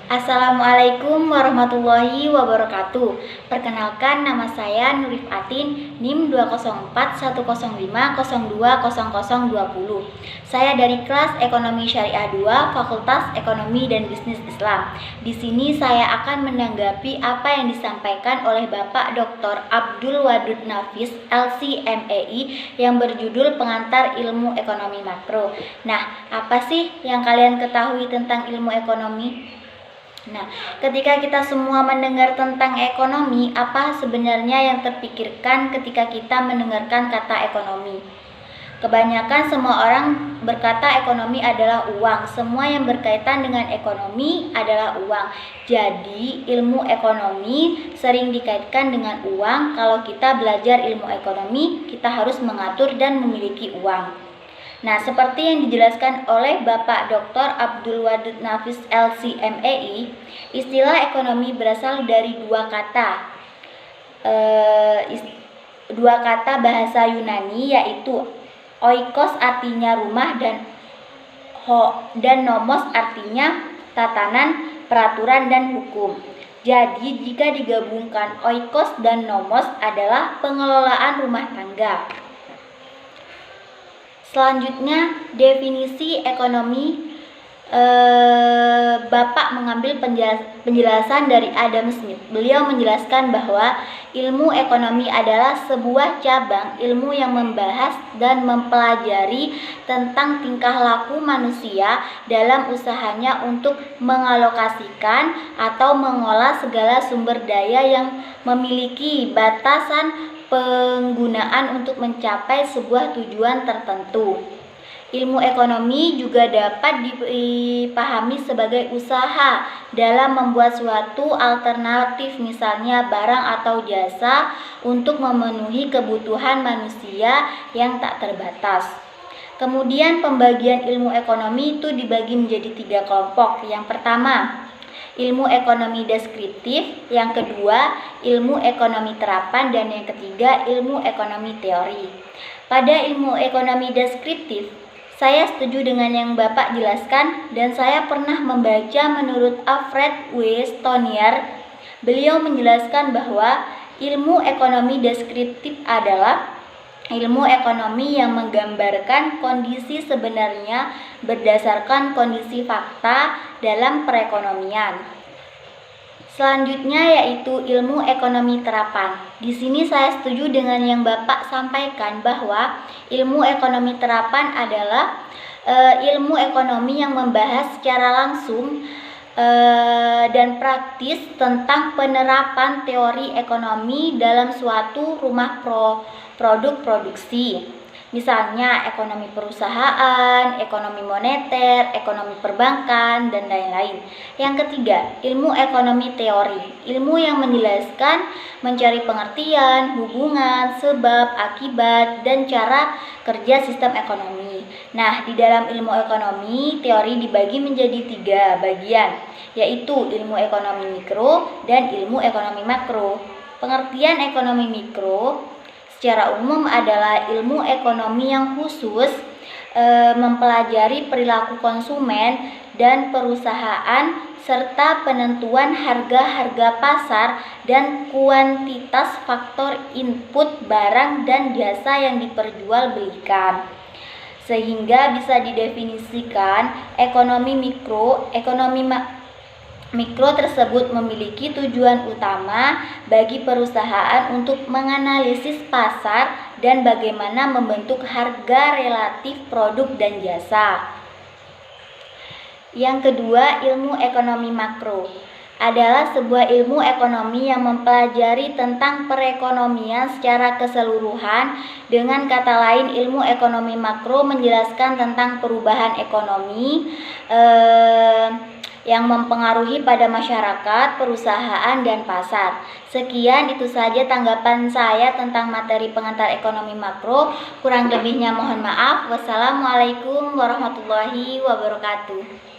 Assalamualaikum warahmatullahi wabarakatuh. Perkenalkan, nama saya Nurif Atin, NIM 20410502020. Saya dari kelas Ekonomi Syariah 2, Fakultas Ekonomi dan Bisnis Islam. Di sini saya akan menanggapi apa yang disampaikan oleh Bapak Dr. Abdul Wadud Nafis, LC/MEI, yang berjudul Pengantar Ilmu Ekonomi Makro. Nah, apa sih yang kalian ketahui tentang ilmu ekonomi? Nah, ketika kita semua mendengar tentang ekonomi, apa sebenarnya yang terpikirkan ketika kita mendengarkan kata ekonomi? Kebanyakan semua orang berkata ekonomi adalah uang. Semua yang berkaitan dengan ekonomi adalah uang. Jadi, ilmu ekonomi sering dikaitkan dengan uang. Kalau kita belajar ilmu ekonomi, kita harus mengatur dan memiliki uang. Nah, seperti yang dijelaskan oleh Bapak Dr. Abdul Wadud Nafis, LC/MEI, istilah ekonomi berasal dari dua kata bahasa Yunani, yaitu oikos artinya rumah dan nomos artinya tatanan, peraturan, dan hukum. Jadi, jika digabungkan, oikos dan nomos adalah pengelolaan rumah tangga. Selanjutnya, definisi ekonomi. Bapak mengambil penjelasan dari Adam Smith. Beliau menjelaskan bahwa ilmu ekonomi adalah sebuah cabang ilmu yang membahas dan mempelajari tentang tingkah laku manusia dalam usahanya untuk mengalokasikan atau mengolah segala sumber daya yang memiliki batasan penggunaan untuk mencapai sebuah tujuan tertentu. Ilmu ekonomi juga dapat dipahami sebagai usaha dalam membuat suatu alternatif, misalnya barang atau jasa, untuk memenuhi kebutuhan manusia yang tak terbatas. Kemudian pembagian ilmu ekonomi itu dibagi menjadi 3 kelompok. Yang pertama, ilmu ekonomi deskriptif, yang kedua ilmu ekonomi terapan, dan yang ketiga ilmu ekonomi teori. Pada ilmu ekonomi deskriptif, saya setuju dengan yang Bapak jelaskan, dan saya pernah membaca menurut Alfred W. Stonier. Beliau menjelaskan bahwa ilmu ekonomi deskriptif adalah ilmu ekonomi yang menggambarkan kondisi sebenarnya berdasarkan kondisi fakta dalam perekonomian. Selanjutnya yaitu ilmu ekonomi terapan. Di sini saya setuju dengan yang Bapak sampaikan bahwa ilmu ekonomi terapan adalah ilmu ekonomi yang membahas secara langsung dan praktis tentang penerapan teori ekonomi dalam suatu rumah produk produksi. Misalnya ekonomi perusahaan, ekonomi moneter, ekonomi perbankan, dan lain-lain. Yang ketiga, ilmu ekonomi teori. Ilmu yang menjelaskan, mencari pengertian, hubungan, sebab, akibat, dan cara kerja sistem ekonomi. Nah, di dalam ilmu ekonomi, teori dibagi menjadi 3 bagian, yaitu ilmu ekonomi mikro dan ilmu ekonomi makro. Pengertian ekonomi mikro secara umum adalah ilmu ekonomi yang khusus mempelajari perilaku konsumen dan perusahaan serta penentuan harga-harga pasar dan kuantitas faktor input barang dan jasa yang diperjualbelikan. Sehingga bisa didefinisikan ekonomi mikro tersebut memiliki tujuan utama bagi perusahaan untuk menganalisis pasar dan bagaimana membentuk harga relatif produk dan jasa. Yang kedua, ilmu ekonomi makro adalah sebuah ilmu ekonomi yang mempelajari tentang perekonomian secara keseluruhan. Dengan kata lain, ilmu ekonomi makro menjelaskan tentang perubahan ekonomi yang mempengaruhi pada masyarakat, perusahaan, dan pasar. Sekian, itu saja tanggapan saya tentang materi pengantar ekonomi makro. Kurang lebihnya mohon maaf. Wassalamualaikum warahmatullahi wabarakatuh.